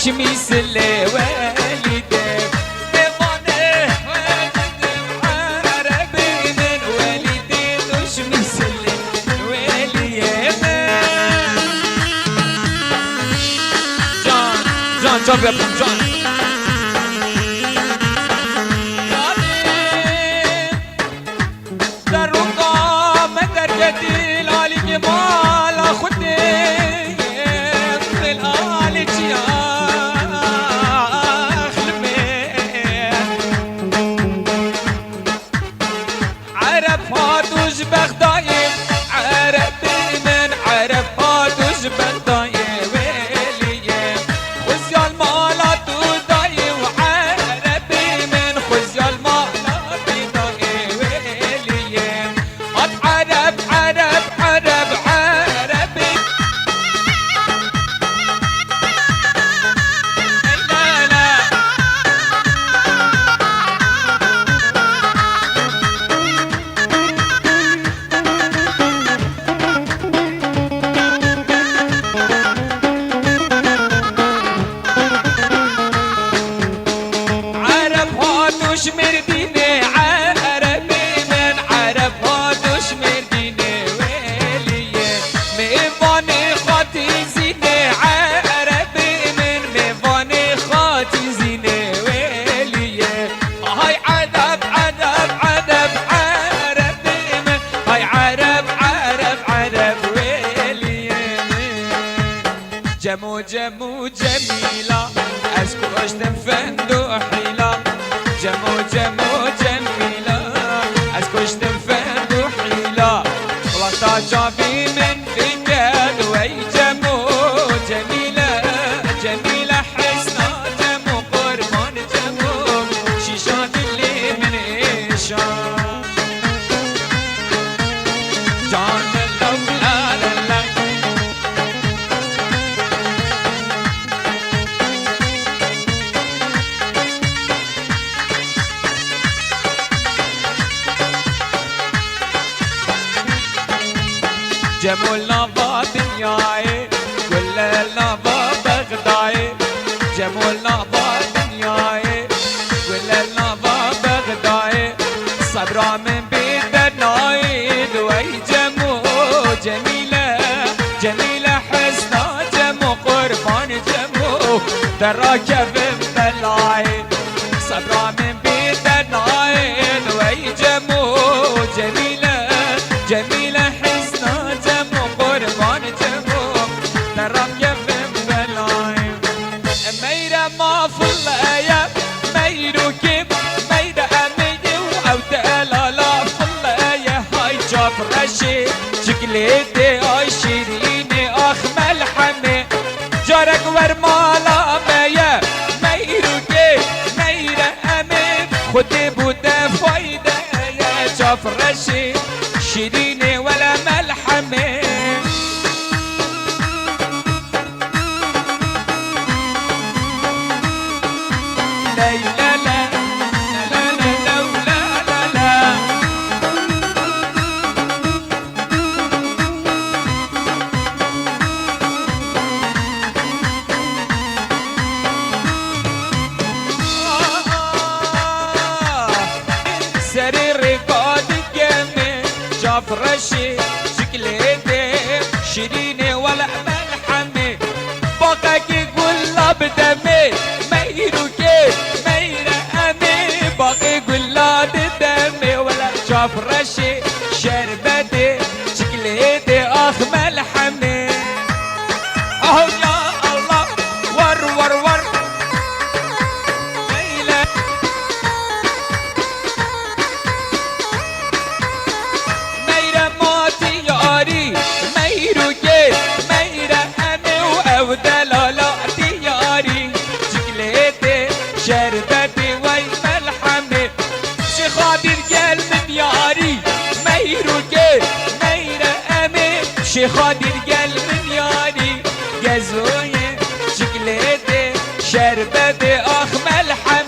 دوش مثل والدي ميفاني عربي من والدي دوش مثل والدي جان جان جان بيبقى جان جمو جمو جميلة أشكو أشتم فندو حيلة جمو جمو جميلة أشكو أشتم فندو حيلة غلطة جابي من رجال وي جمو جميلة جميلة حسنة جمو قرمان جمو شيشان اللي من إيشان جان جمول نابا دنياي كل النابا بغداي جمول نابا دنياي كل النابا بغداي صبرا من بيت الناي دوي جمو جميلة جميلة حسنة جمو قربان جمو دراكة بمبلاي صبرا من بيت الناي دوي جمو جميلة جميلة ما فلايا ميرو كيف ميدا أميدي وأودا لا فلايا هاي جاب رشي شكليتي هاي شيريني أخ ملحمي جارك ورمالا ميا ميرو كيف ميدا أميد خدي بودا فايدة يا جاب رشي شيريني ولا ملحمي فرشي شكليتي شيريني ولا ملحمي باقاك يقول لا بدمي ميرو كيف ميرا امي باقي يقول لا بدمي ولا شاف رشي شربتي شكليتي اخ ملحمي اهو يا الله ور ور ور شربتي وي ملحمي شي خاطر قال من ياري ميرو كيف ميرا امي شي خاطر قال من ياري جازوي شكليتي شربتي اخ ملحمي